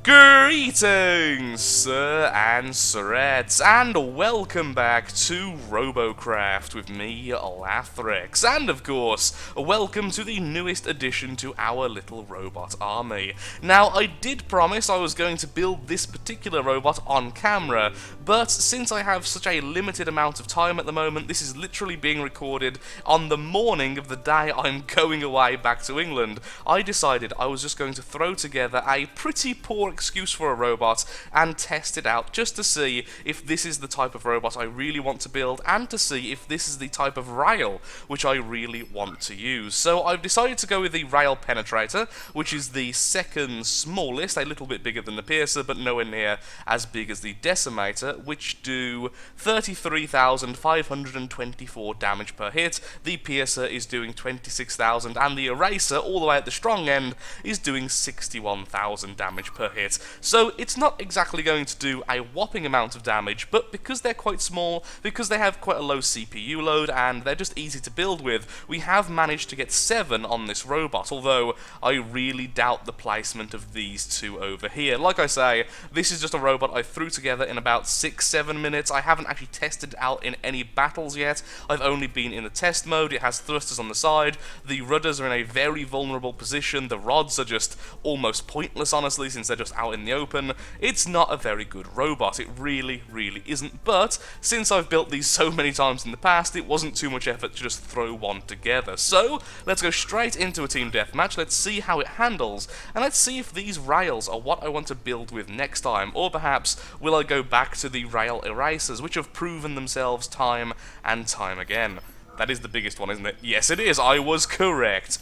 Greetings, sir and sirettes, and welcome back to Robocraft with me, Lathrix, and of course, welcome to the newest addition to our little robot army. Now, I did promise I was going to build this particular robot on camera, but since I have such a limited amount of time at the moment, this is literally being recorded on the morning of the day I'm going away back to England. I decided I was just going to throw together a pretty poor excuse for a robot and test it out just to see if this is the type of robot I really want to build and to see if this is the type of rail which I really want to use. So I've decided to go with the rail penetrator, which is the second smallest, a little bit bigger than the piercer but nowhere near as big as the decimator, which do 33,524 damage per hit. The piercer is doing 26,000 and the eraser all the way at the strong end is doing 61,000 damage per hit. So it's not exactly going to do a whopping amount of damage, but because they're quite small, because they have quite a low CPU load, and they're just easy to build with, we have managed to get 7 on this robot, although I really doubt the placement of these two over here. Like I say, this is just a robot I threw together in about 6-7 minutes. I haven't actually tested it out in any battles yet. I've only been in the test mode. It has thrusters on the side, the rudders are in a very vulnerable position, the rods are just almost pointless, honestly, since they're just out in the open. It's not a very good robot, it really isn't, but since I've built these so many times in the past, it wasn't too much effort to just throw one together. So, let's go straight into a team deathmatch, let's see how it handles, and let's see if these rails are what I want to build with next time, or perhaps will I go back to the rail erasers, which have proven themselves time and time again. That is the biggest one, isn't it? Yes, it is, I was correct.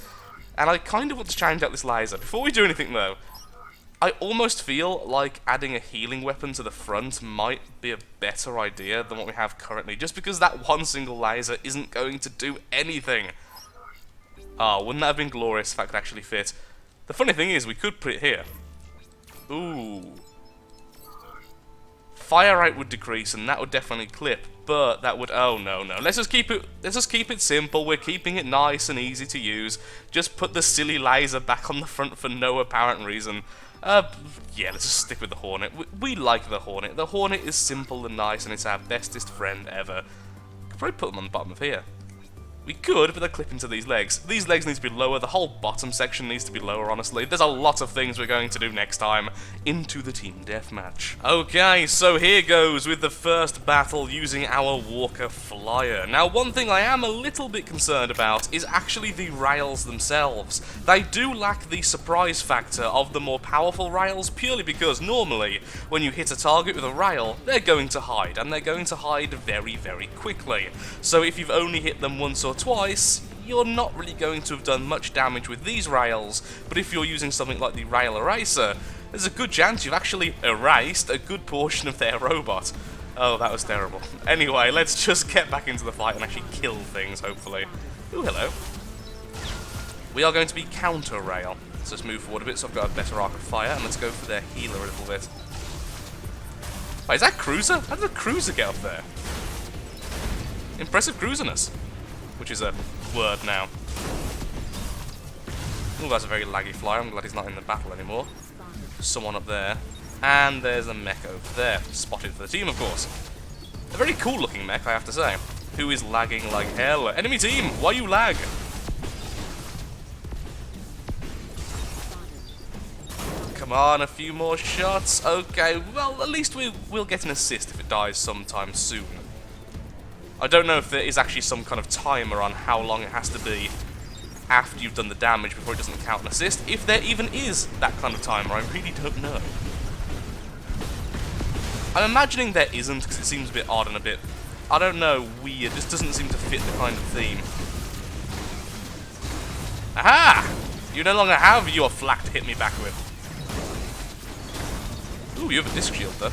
And I kind of want to change out this laser. Before we do anything though, I almost feel like adding a healing weapon to the front might be a better idea than what we have currently, just because that one single laser isn't going to do anything. Ah, wouldn't that have been glorious if that could actually fit? The funny thing is, we could put it here. Ooh. Fire rate would decrease, and that would definitely clip, but that would... Oh, no. Let's just keep it simple. We're keeping it nice and easy to use. Just put the silly laser back on the front for no apparent reason. Yeah, let's just stick with the Hornet. We like the Hornet. The Hornet is simple and nice, and it's our bestest friend ever. Could probably put them on the bottom of here. We could, but they're clipping to these legs. These legs need to be lower, the whole bottom section needs to be lower, honestly. There's a lot of things we're going to do next time into the team deathmatch. Okay, so here goes with the first battle using our Walker Flyer. Now, one thing I am a little bit concerned about is actually the rails themselves. They do lack the surprise factor of the more powerful rails, purely because normally, when you hit a target with a rail, they're going to hide, and they're going to hide very quickly. So if you've only hit them once or twice, you're not really going to have done much damage with these rails, but if you're using something like the rail eraser, there's a good chance you've actually erased a good portion of their robot. Oh, that was terrible. Anyway, let's just get back into the fight and actually kill things, hopefully. Ooh, hello. We are going to be counter-rail. Let's just move forward a bit so I've got a better arc of fire, and let's go for their healer a little bit. Wait, is that Cruiser? How did the Cruiser get up there? Impressive cruiserness, which is a word now. Oh, that's a very laggy flyer. I'm glad he's not in the battle anymore. Someone up there. And there's a mech over there. Spotted for the team, of course. A very cool looking mech, I have to say. Who is lagging like hell? Enemy team, why you lag? Come on, a few more shots. Okay, well, at least we'll get an assist if it dies sometime soon. I don't know if there is actually some kind of timer on how long it has to be after you've done the damage before it doesn't count an assist. If there even is that kind of timer, I really don't know. I'm imagining there isn't, because it seems a bit odd and a bit, I don't know, weird. This doesn't seem to fit the kind of theme. Aha! You no longer have your flak to hit me back with. Ooh, you have a disc shield, though.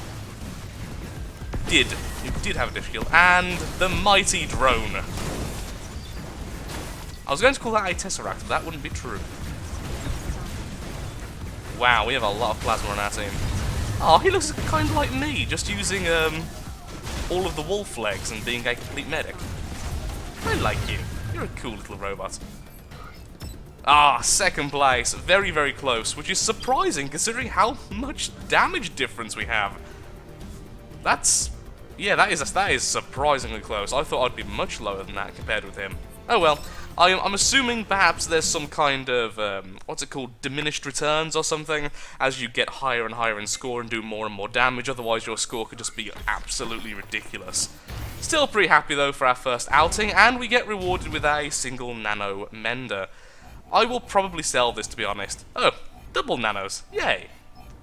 You did have a disc shield, and the mighty drone. I was going to call that a Tesseract, but that wouldn't be true. Wow, we have a lot of plasma on our team. Oh, he looks kind of like me, just using all of the wolf legs and being a complete medic. I like you. You're a cool little robot. Ah, second place. Very, very close, which is surprising considering how much damage difference we have. That's... yeah, that is surprisingly close. I thought I'd be much lower than that compared with him. Oh well. I'm assuming perhaps there's some kind of, what's it called, diminished returns or something, as you get higher and higher in score and do more and more damage, otherwise your score could just be absolutely ridiculous. Still pretty happy though for our first outing, and we get rewarded with a single nano mender. I will probably sell this, to be honest. Oh, double nanos, yay.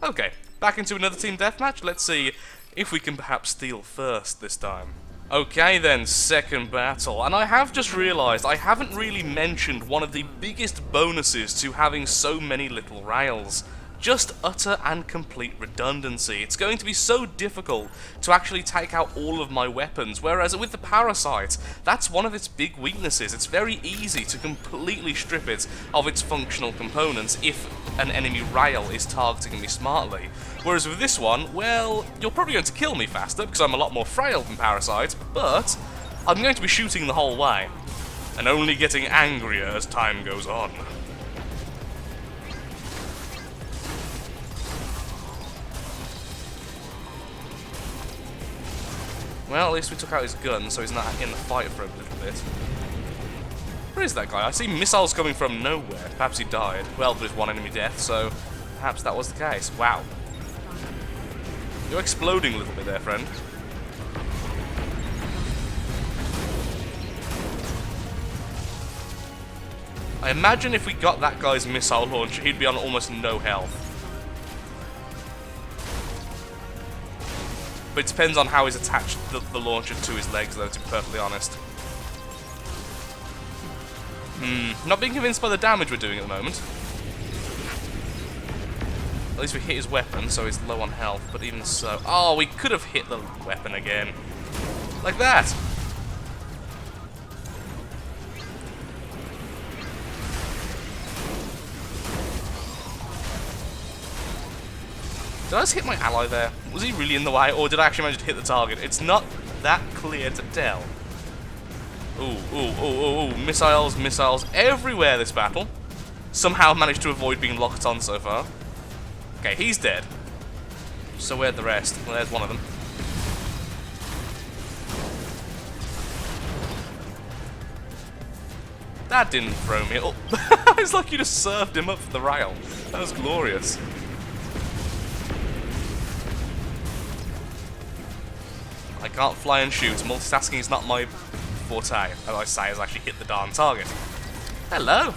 Okay, back into another team deathmatch. Let's see if we can perhaps steal first this time. Okay then, second battle, and I have just realised I haven't really mentioned one of the biggest bonuses to having so many little rails. Just utter and complete redundancy. It's going to be so difficult to actually take out all of my weapons, whereas with the Parasite, that's one of its big weaknesses. It's very easy to completely strip it of its functional components if an enemy rail is targeting me smartly. Whereas with this one, well, you're probably going to kill me faster because I'm a lot more frail than Parasite, but I'm going to be shooting the whole way, and only getting angrier as time goes on. Well, at least we took out his gun, so he's not in the fight for a little bit. Where is that guy? I see missiles coming from nowhere. Perhaps he died. Well, there's one enemy death, so perhaps that was the case. Wow. You're exploding a little bit there, friend. I imagine if we got that guy's missile launcher, he'd be on almost no health. But it depends on how he's attached the launcher to his legs, though, to be perfectly honest. Not being convinced by the damage we're doing at the moment. At least we hit his weapon, so he's low on health, but even so... oh, we could have hit the weapon again. Like that! Did I just hit my ally there? Was he really in the way, or did I actually manage to hit the target? It's not that clear to tell. Ooh, missiles, missiles everywhere this battle. Somehow managed to avoid being locked on so far. Okay, he's dead. So where'd the rest? Well, there's one of them. That didn't throw me. Oh, it's like you just served him up for the rail. That was glorious. I can't fly and shoot. Multitasking is not my forte, as I say, as I actually hit the darn target. Hello.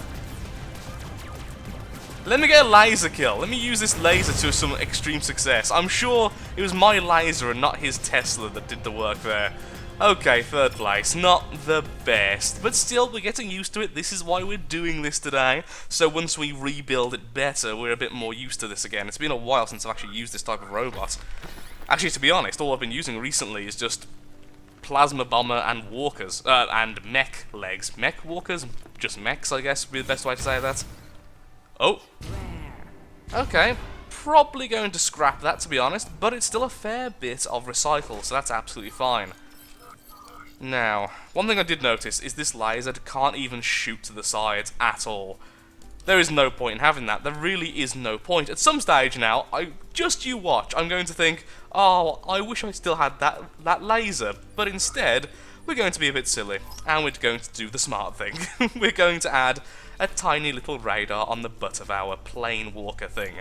Let me get a laser kill. Let me use this laser to some extreme success. I'm sure it was my laser and not his Tesla that did the work there. Okay, third place. Not the best, but still, we're getting used to it. This is why we're doing this today. So once we rebuild it better, we're a bit more used to this again. It's been a while since I've actually used this type of robot. Actually, to be honest, all I've been using recently is just plasma bomber and walkers, and mech legs. Mech walkers? Just mechs, I guess, would be the best way to say that. Oh. Okay, probably going to scrap that, to be honest, but it's still a fair bit of recycle, so that's absolutely fine. Now, one thing I did notice is this laser can't even shoot to the sides at all. There is no point in having that. There really is no point. At some stage now, just you watch, I'm going to think, oh, I wish I still had that laser. But instead, we're going to be a bit silly, and we're going to do the smart thing. We're going to add a tiny little radar on the butt of our plane walker thing.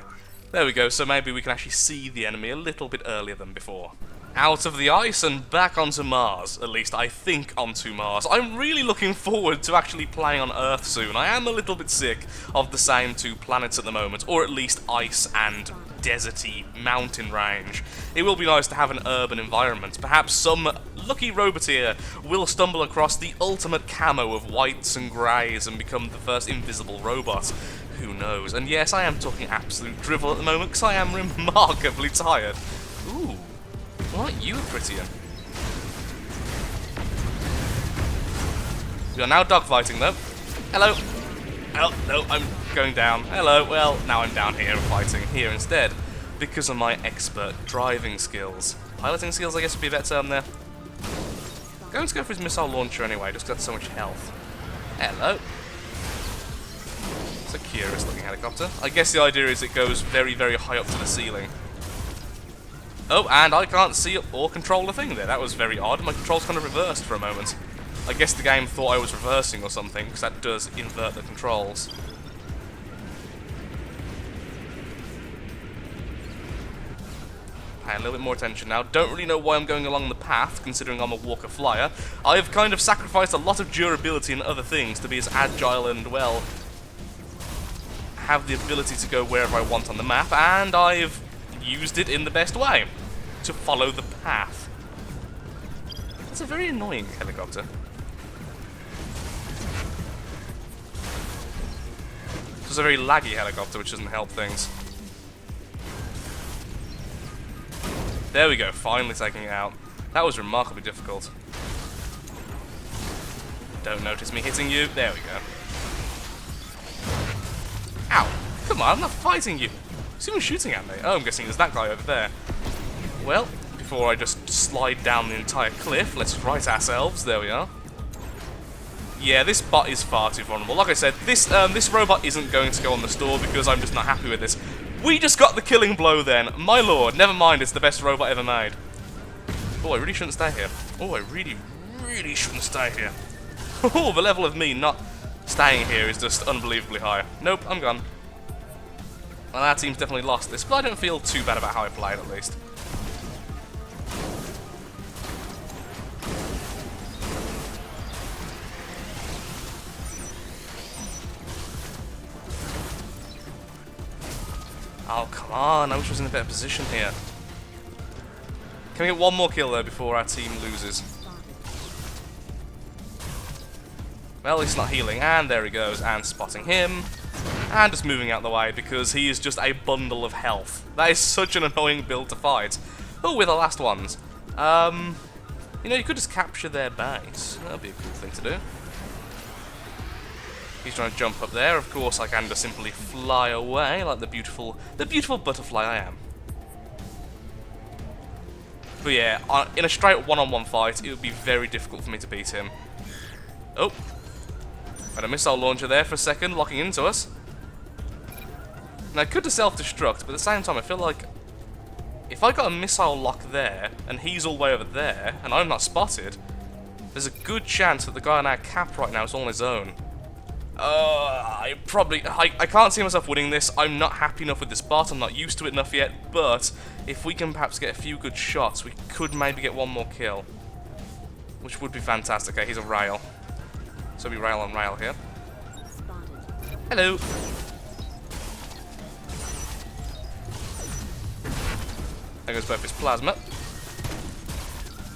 There we go, so maybe we can actually see the enemy a little bit earlier than before. Out of the ice and back onto Mars, at least I think onto Mars. I'm really looking forward to actually playing on Earth soon. I am a little bit sick of the same two planets at the moment, or at least ice and deserty mountain range. It will be nice to have an urban environment. Perhaps some lucky roboteer will stumble across the ultimate camo of whites and greys and become the first invisible robot. Who knows? And yes, I am talking absolute drivel at the moment because I am remarkably tired. Ooh. Aren't you prettier? We are now dogfighting though. Hello. Oh, no, I'm going down. Hello. Well, now I'm down here fighting here instead because of my expert driving skills. Piloting skills, I guess, would be a better term there. Going to go for his missile launcher anyway, just got so much health. Hello. It's a curious looking helicopter. I guess the idea is it goes very, very high up to the ceiling. Oh, and I can't see or control a thing there. That was very odd. My controls kind of reversed for a moment. I guess the game thought I was reversing or something, because that does invert the controls. Pay a little bit more attention now. Don't really know why I'm going along the path, considering I'm a walker flyer. I've kind of sacrificed a lot of durability and other things to be as agile and, well, have the ability to go wherever I want on the map, and I've used it in the best way, to follow the path. It's a very annoying helicopter. It's a very laggy helicopter, which doesn't help things. There we go, finally taking it out. That was remarkably difficult. Don't notice me hitting you. There we go. Ow! Come on, I'm not fighting you. Someone's shooting at me. Oh, I'm guessing there's that guy over there. Well, before I just slide down the entire cliff, let's right ourselves. There we are. Yeah, this bot is far too vulnerable. Like I said, this robot isn't going to go on the store because I'm just not happy with this. We just got the killing blow then. My lord, never mind, it's the best robot ever made. Oh, I really shouldn't stay here. Oh, I really, really shouldn't stay here. Oh, the level of me not staying here is just unbelievably high. Nope, I'm gone. Well, our team's definitely lost this, but I don't feel too bad about how I played, at least. Oh, come on, I wish I was in a better position here. Can we get one more kill, though, before our team loses? Well, he's not healing, and there he goes, and spotting him. And just moving out the way, because he is just a bundle of health. That is such an annoying build to fight. Oh, we're the last ones. You know, you could just capture their base. That'd be a cool thing to do. He's trying to jump up there. Of course, I can just simply fly away like the beautiful butterfly I am. But yeah, in a straight one-on-one fight, it would be very difficult for me to beat him. Oh. Had a missile launcher there for a second, locking into us. Now, I could have self-destruct, but at the same time, I feel like if I got a missile lock there, and he's all the way over there, and I'm not spotted, there's a good chance that the guy on our cap right now is all on his own. I can't see myself winning this. I'm not happy enough with this bot. I'm not used to it enough yet, but if we can perhaps get a few good shots, we could maybe get one more kill, which would be fantastic. Okay, he's a rail. So we rail on rail here. Hello. There goes both his plasma.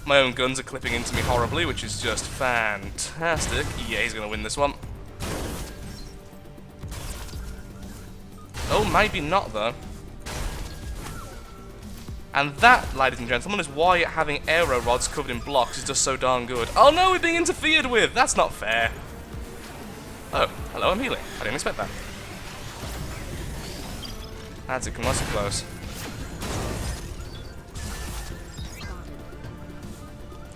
My own guns are clipping into me horribly, which is just fantastic. Yeah, he's going to win this one. Oh, maybe not, though. And that, ladies and gentlemen, is why having aero rods covered in blocks is just so darn good. Oh no, we're being interfered with! That's not fair. Oh, hello, I'm healing. I didn't expect that. That's it, come nice and close.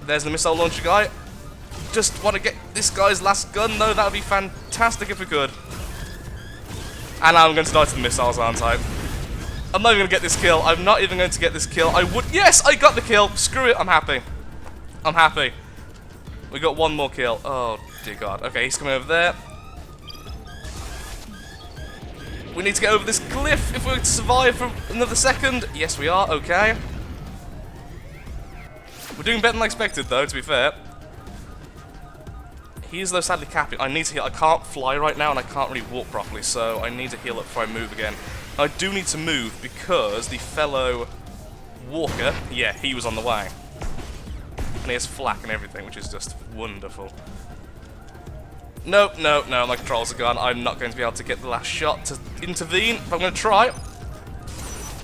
There's the missile launcher guy. Just want to get this guy's last gun, though. That would be fantastic if we could. And now I'm going to die to the missiles, aren't I? I'm not even going to get this kill. I'm not even going to get this kill. I would... Yes, I got the kill. Screw it. I'm happy. I'm happy. We got one more kill. Oh, dear God. Okay, he's coming over there. We need to get over this cliff if we're to survive for another second. Yes, we are. Okay. We're doing better than I expected, though, to be fair. He is, though, sadly capping. I need to heal. I can't fly right now, and I can't really walk properly, so I need to heal up before I move again. I do need to move because the fellow walker, yeah, he was on the way. And he has flak and everything, which is just wonderful. Nope, no, no, my controls are gone. I'm not going to be able to get the last shot to intervene, but I'm going to try.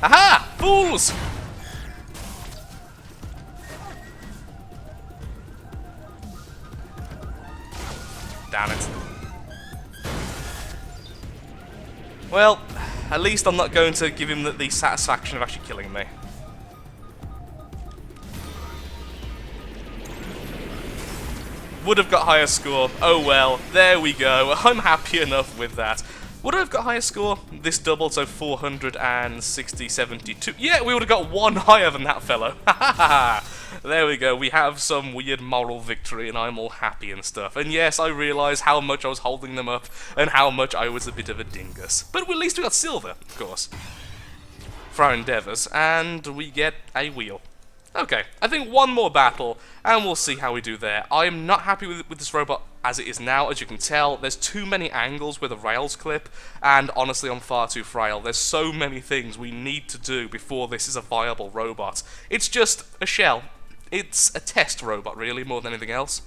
Aha! Fools! Damn it. Well, at least I'm not going to give him the satisfaction of actually killing me. Would have got higher score. Oh well, there we go. I'm happy enough with that. Would I have got higher score? This doubled, so 460, 72. Yeah, we would have got one higher than that fellow. There we go, we have some weird moral victory and I'm all happy and stuff. And yes, I realise how much I was holding them up and how much I was a bit of a dingus. But at least we got silver, of course, for our endeavours, and we get a wheel. Okay, I think one more battle, and we'll see how we do there. I am not happy with this robot as it is now. As you can tell, there's too many angles where the rails clip, and honestly, I'm far too frail. There's so many things we need to do before this is a viable robot. It's just a shell. It's a test robot, really, more than anything else.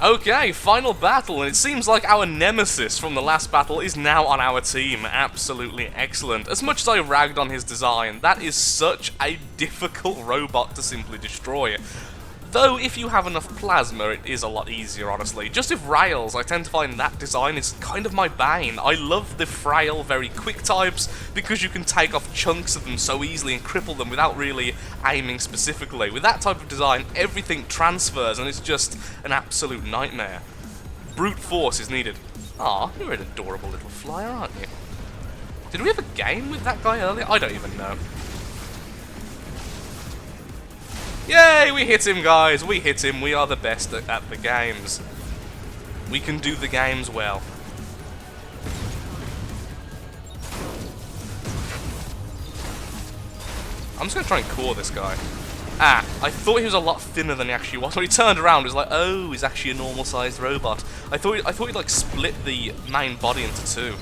Okay, final battle, and it seems like our nemesis from the last battle is now on our team. Absolutely excellent. As much as I ragged on his design, that is such a difficult robot to simply destroy. Though, if you have enough plasma, it is a lot easier, honestly. Just with rails, I tend to find that design is kind of my bane. I love the frail, very quick types, because you can take off chunks of them so easily and cripple them without really aiming specifically. With that type of design, everything transfers, and it's just an absolute nightmare. Brute force is needed. Aw, you're an adorable little flyer, aren't you? Did we have a game with that guy earlier? I don't even know. Yay, we hit him, guys. We hit him. We are the best at the games. We can do the games well. I'm just going to try and core this guy. Ah, I thought he was a lot thinner than he actually was. When he turned around, it was like, oh, he's actually a normal-sized robot. I thought he'd like split the main body into two.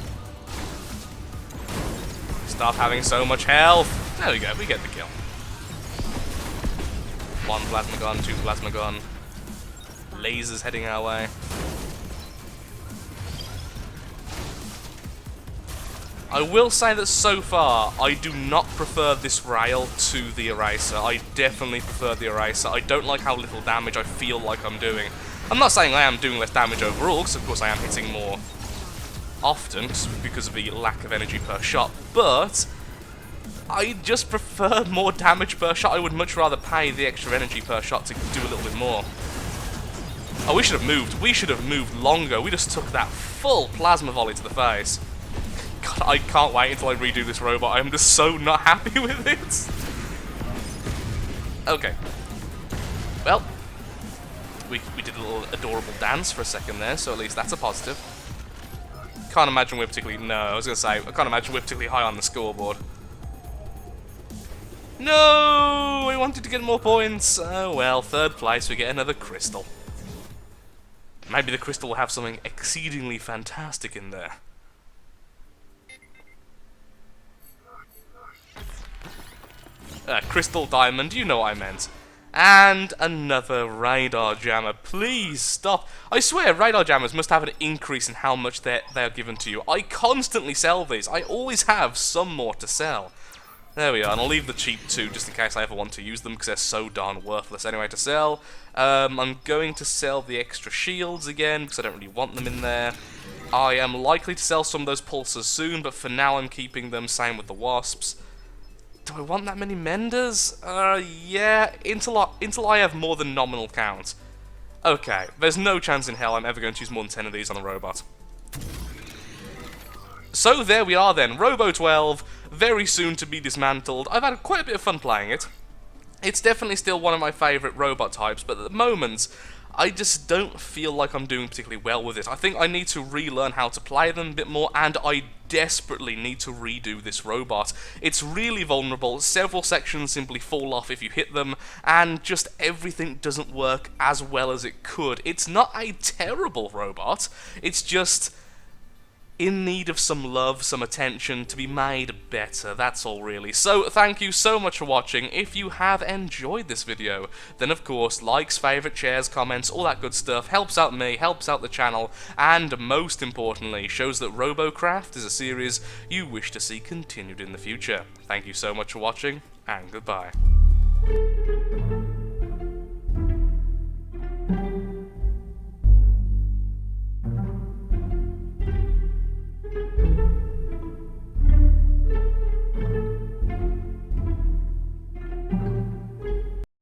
Stop having so much health. There we go. We get the kill. One plasma gun, two plasma gun. Lasers heading our way. I will say that so far, I do not prefer this rail to the eraser. I definitely prefer the eraser. I don't like how little damage I feel like I'm doing. I'm not saying I am doing less damage overall, because of course I am hitting more often, because of the lack of energy per shot, but I just prefer more damage per shot. I would much rather pay the extra energy per shot to do a little bit more. Oh, we should have moved. We should have moved longer. We just took that full plasma volley to the face. God, I can't wait until I redo this robot. I'm just so not happy with it. Okay. Well, we did a little adorable dance for a second there, so at least that's a positive. Can't imagine we're particularly... No, I was going to say, I can't imagine we're particularly high on the scoreboard. No! I wanted to get more points. Oh well, third place, we get another crystal. Maybe the crystal will have something exceedingly fantastic in there. Crystal diamond, you know what I meant. And another radar jammer. Please stop. I swear, radar jammers must have an increase in how much they are given to you. I constantly sell these. I always have some more to sell. There we are, and I'll leave the cheap two just in case I ever want to use them because they're so darn worthless anyway to sell. I'm going to sell the extra shields again because I don't really want them in there. I am likely to sell some of those pulsers soon, but for now I'm keeping them, same with the wasps. Do I want that many menders? Yeah, until I have more than nominal count. Okay, there's no chance in hell I'm ever going to use more than 10 of these on a robot. So there we are then, Robo 12, very soon to be dismantled. I've had quite a bit of fun playing it. It's definitely still one of my favourite robot types, but at the moment, I just don't feel like I'm doing particularly well with it. I think I need to relearn how to play them a bit more, and I desperately need to redo this robot. It's really vulnerable, several sections simply fall off if you hit them, and just everything doesn't work as well as it could. It's not a terrible robot, it's just in need of some love, some attention, to be made better, that's all really. So, thank you so much for watching. If you have enjoyed this video, then of course, likes, favourite, shares, comments, all that good stuff helps out me, helps out the channel, and most importantly, shows that Robocraft is a series you wish to see continued in the future. Thank you so much for watching, and goodbye.